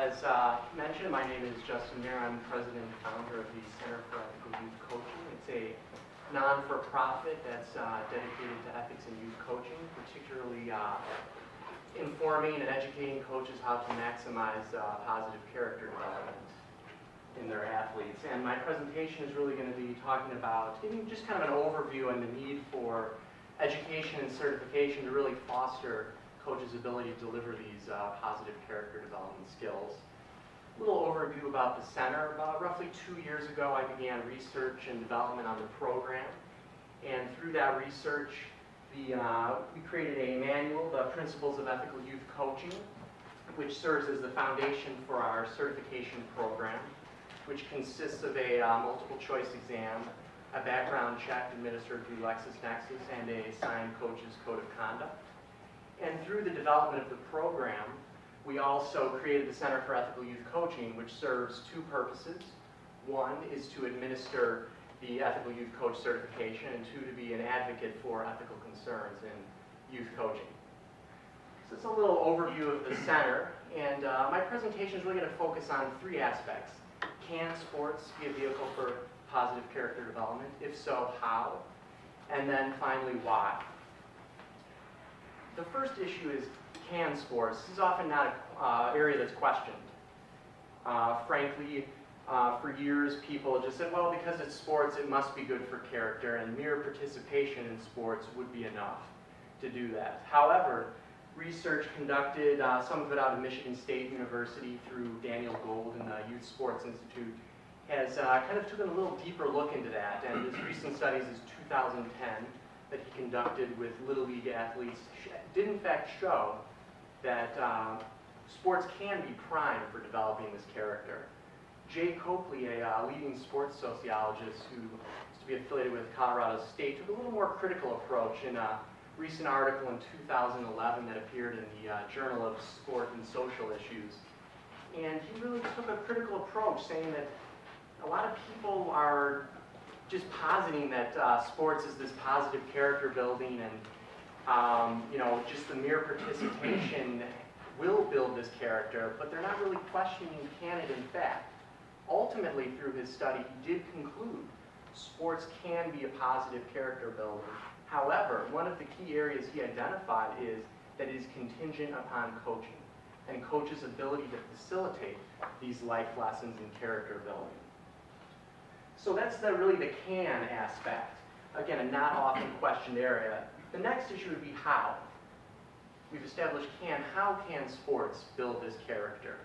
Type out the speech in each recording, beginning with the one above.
as mentioned, my name is Justin Mayer. I'm president and founder of the Center for Ethical Youth Coaching. It's a non-for-profit that's dedicated to ethics and youth coaching, particularly informing and educating coaches how to maximize positive character development in their athletes. And my presentation is really going to be talking about giving just kind of an overview on the need for education and certification to really foster coaches' ability to deliver these positive character development skills. A little overview about the center. About roughly 2 years ago, I began research and development on the program. And through that research, we created a manual, the Principles of Ethical Youth Coaching, which serves as the foundation for our certification program, which consists of a multiple choice exam, a background check administered through LexisNexis, and a signed coach's code of conduct. And through the development of the program, we also created the Center for Ethical Youth Coaching, which serves two purposes. One is to administer the Ethical Youth Coach certification, and two, to be an advocate for ethical concerns in youth coaching. So it's a little overview of the center, and my presentation is really going to focus on three aspects. Can sports be a vehicle for positive character development? If so, how? And then finally, why? The first issue is, can sports? This is often not an area that's questioned. Frankly, for years people just said, well, because it's sports, it must be good for character, and mere participation in sports would be enough to do that. However, research conducted, some of it out of Michigan State University through Daniel Gold and the Youth Sports Institute, has kind of taken a little deeper look into that, and his recent studies is 2010 that he conducted with Little League athletes did in fact show that sports can be primed for developing this character. Jay Copley, a leading sports sociologist who used to be affiliated with Colorado State, took a little more critical approach in a recent article in 2011 that appeared in the Journal of Sport and Social Issues. And he really took a critical approach, saying that a lot of people are just positing that sports is this positive character building, and just the mere participation will build this character, but they're not really questioning, can it in fact? Ultimately, through his study, he did conclude sports can be a positive character builder. However, one of the key areas he identified is that it is contingent upon coaching and coaches' ability to facilitate these life lessons in character building. So that's really the can aspect. Again, a not often questioned area. The next issue would be how. We've established can. How can sports build this character?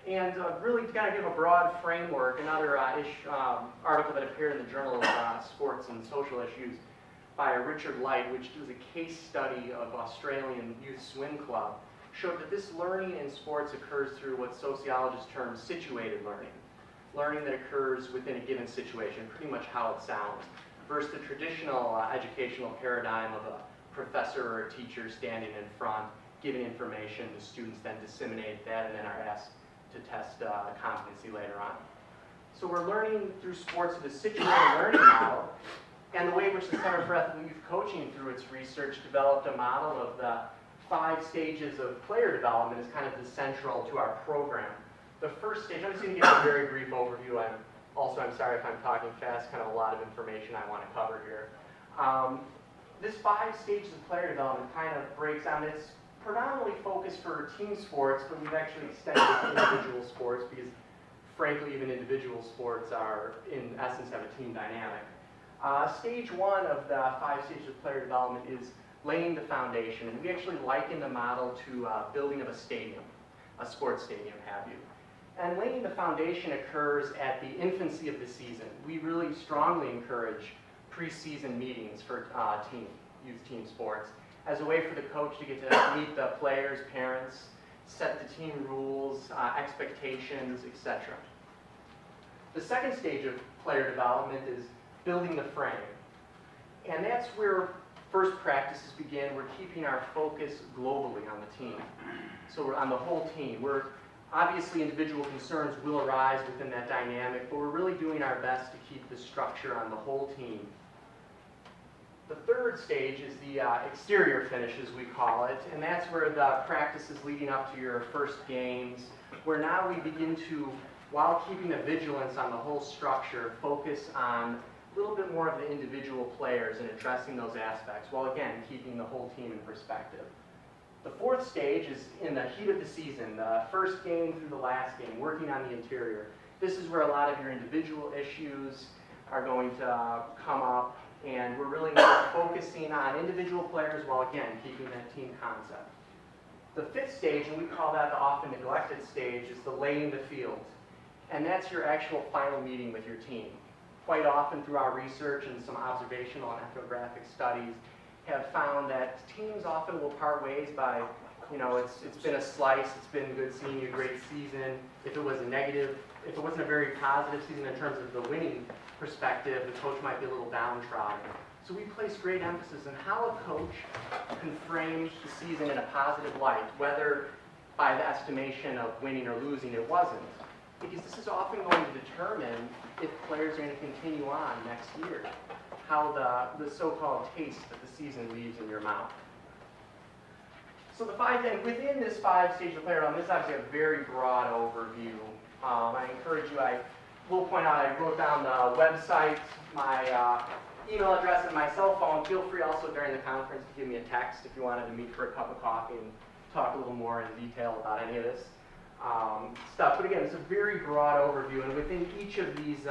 And really to kind of give a broad framework, another article that appeared in the Journal of Sports and Social Issues by Richard Light, which was a case study of Australian Youth Swim Club, showed that this learning in sports occurs through what sociologists term situated learning. Learning that occurs within a given situation, pretty much how it sounds, versus the traditional educational paradigm of a professor or a teacher standing in front, giving information, the students then disseminate that and then are asked to test competency later on. So we're learning through sports with a situated learning model, and the way in which the Center for Ethical Youth Coaching, through its research, developed a model of the 5 stages of player development is kind of the central to our program. The first stage, I'm just going to give a very brief overview. I'm sorry if I'm talking fast, kind of a lot of information I want to cover here. This 5 stages of player development kind of breaks down. It's predominantly focused for team sports, but we've actually extended it to individual sports because, frankly, even individual sports are, in essence, have a team dynamic. Stage 1 of the 5 stages of player development is laying the foundation, and we actually liken the model to building of a stadium, a sports stadium, have you. And laying the foundation occurs at the infancy of the season. We really strongly encourage preseason meetings for youth team sports as a way for the coach to get to meet the players, parents, set the team rules, expectations, etc. The second stage of player development is building the frame. And that's where first practices begin. We're keeping our focus globally on the team. So we're on the whole team. Obviously, individual concerns will arise within that dynamic, but we're really doing our best to keep the structure on the whole team. The third stage is the exterior finish, as we call it, and that's where the practices leading up to your first games, where now we begin to, while keeping a vigilance on the whole structure, focus on a little bit more of the individual players and addressing those aspects, while again, keeping the whole team in perspective. The fourth stage is in the heat of the season, the first game through the last game, working on the interior. This is where a lot of your individual issues are going to come up, and we're really not focusing on individual players while again, keeping that team concept. The fifth stage, and we call that the often neglected stage, is the laying the field. And that's your actual final meeting with your team. Quite often through our research and some observational and ethnographic studies have found that teams often will part ways by, it's been a slice, it's been good seeing you, great season. If it was a negative, if it wasn't a very positive season in terms of the winning perspective, the coach might be a little downtrodden. So we place great emphasis on how a coach can frame the season in a positive light, whether by the estimation of winning or losing it wasn't. Because this is often going to determine if players are going to continue on next year, how the so-called taste that the season leaves in your mouth. So and within this 5-stage of player development, this is obviously a very broad overview. I encourage you, I will point out, I wrote down the website, my email address, and my cell phone. Feel free also during the conference to give me a text if you wanted to meet for a cup of coffee and talk a little more in detail about any of this stuff. But again, it's a very broad overview, and within each of these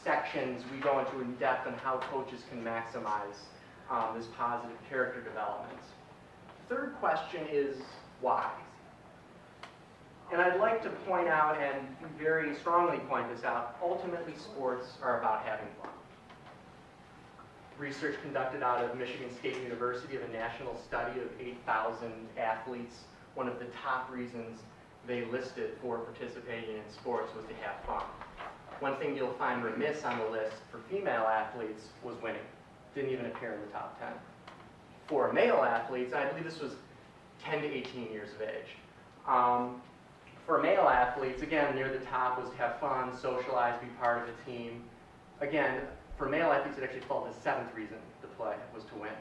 sections, we go into in depth on how coaches can maximize this positive character development. Third question is why? And I'd like to point out, and very strongly point this out, ultimately sports are about having fun. Research conducted out of Michigan State University of a national study of 8,000 athletes, one of the top reasons they listed for participating in sports was to have fun. One thing you'll find remiss on the list for female athletes was winning. Didn't even appear in the top 10. For male athletes, I believe this was 10 to 18 years of age. For male athletes, again, near the top was to have fun, socialize, be part of a team. Again, for male athletes, it actually fell the seventh reason to play was to win.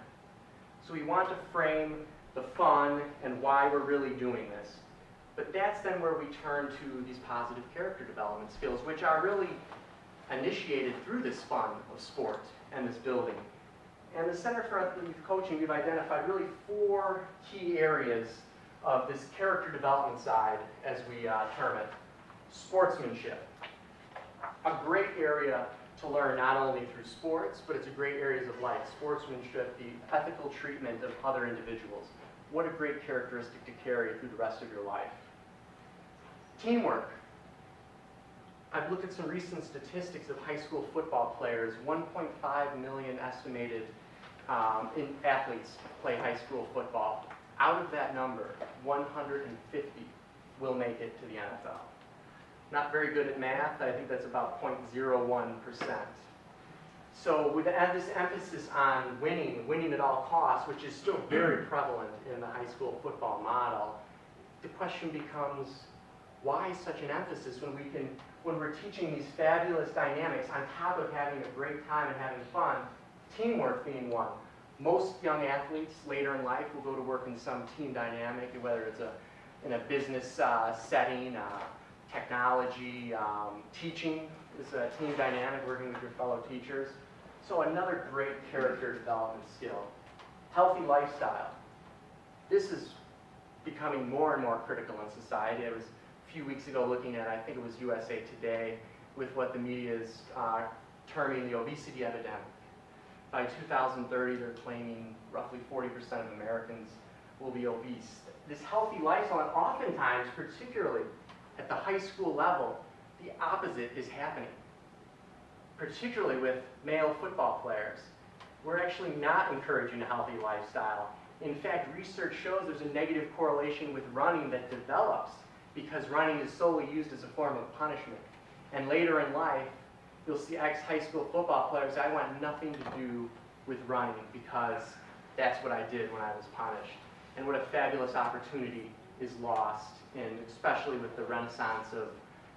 So we want to frame the fun and why we're really doing this. But that's then where we turn to these positive character development skills, which are really initiated through this fun of sport and this building. And the Center for Athletic Coaching, we've identified really 4 key areas of this character development side, as we term it. Sportsmanship, a great area to learn not only through sports, but it's a great areas of life. Sportsmanship, the ethical treatment of other individuals. What a great characteristic to carry through the rest of your life. Teamwork. I've looked at some recent statistics of high school football players. 1.5 million estimated athletes play high school football. Out of that number, 150 will make it to the NFL. Not very good at math. I think that's about 0.01%. So with this emphasis on winning at all costs, which is still very prevalent in the high school football model, the question becomes, why such an emphasis when we're teaching these fabulous dynamics on top of having a great time and having fun, teamwork being one. Most young athletes later in life will go to work in some team dynamic, whether it's in a business setting, technology, teaching is a team dynamic, working with your fellow teachers. So another great character development skill. Healthy lifestyle. This is becoming more and more critical in society. I was a few weeks ago looking at, I think it was USA Today, with what the media is terming the obesity epidemic. By 2030, they're claiming roughly 40% of Americans will be obese. This healthy lifestyle, and oftentimes, particularly at the high school level, the opposite is happening. Particularly with male football players. We're actually not encouraging a healthy lifestyle. In fact, research shows there's a negative correlation with running that develops because running is solely used as a form of punishment. And later in life, you'll see ex-high school football players say, I want nothing to do with running because that's what I did when I was punished. And what a fabulous opportunity is lost, especially with the renaissance of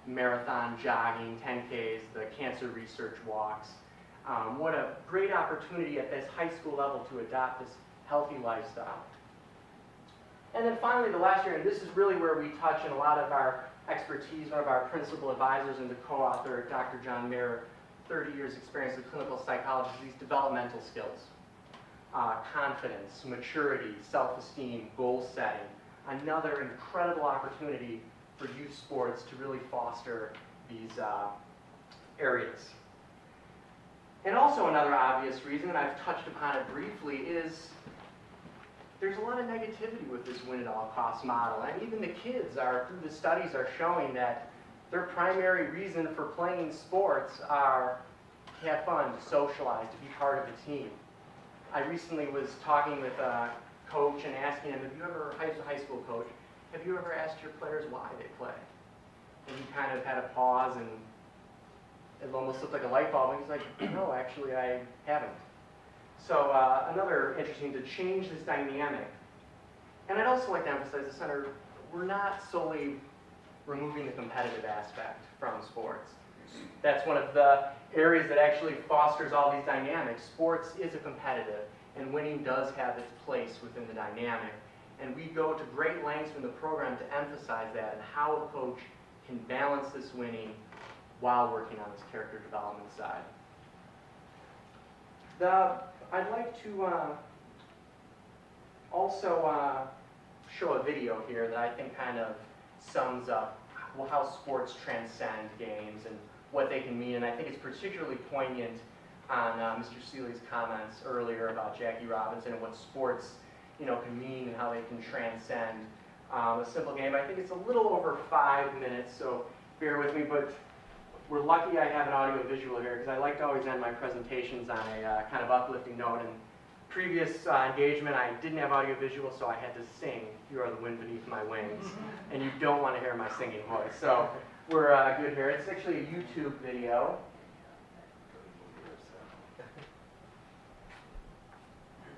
marathon jogging, 10Ks, the cancer research walks. What a great opportunity at this high school level to adopt this healthy lifestyle. And then finally, the last year, and this is really where we touch in a lot of our expertise. One of our principal advisors and the co-author, Dr. John Mayer, 30 years experience as a clinical psychologist, these developmental skills. Confidence, maturity, self-esteem, goal setting. Another incredible opportunity for youth sports to really foster these areas. And also another obvious reason, and I've touched upon it briefly, is there's a lot of negativity with this win at all costs model. And even the kids are, through the studies, are showing that their primary reason for playing sports are to have fun, to socialize, to be part of a team. I recently was talking with a coach and asking him, high school coach, have you ever asked your players why they play? And he kind of had a pause, and it almost looked like a light bulb, and he's like, no, actually I haven't. So another interesting to change this dynamic. And I'd also like to emphasize the center, we're not solely removing the competitive aspect from sports. That's one of the areas that actually fosters all these dynamics. Sports is a competitive, and winning does have its place within the dynamic. And we go to great lengths in the program to emphasize that and how a coach can balance this winning while working on this character development side. I'd like to also show a video here that I think kind of sums up how sports transcend games and what they can mean. And I think it's particularly poignant on Mr. Seeley's comments earlier about Jackie Robinson and what sports can mean and how they can transcend a simple game. I think it's a little over 5 minutes, so bear with me, but we're lucky I have an audio visual here because I like to always end my presentations on a kind of uplifting note. And previous engagement, I didn't have audio visual, so I had to sing "You Are the Wind Beneath My Wings," and you don't want to hear my singing voice. So we're good here. It's actually a YouTube video.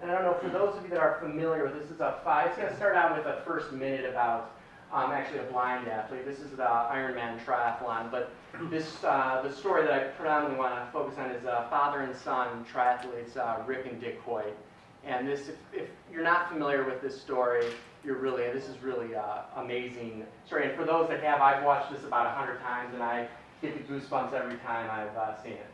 And I don't know, for those of you that are familiar with this, it's going to start out with a first minute about actually a blind athlete. This is the Ironman triathlon, but this the story that I predominantly want to focus on is father and son triathletes, Rick and Dick Hoyt. And this, if you're not familiar with this story, this is really amazing story. And for those that have, I've watched this about 100 times, and I get the goosebumps every time I've seen it.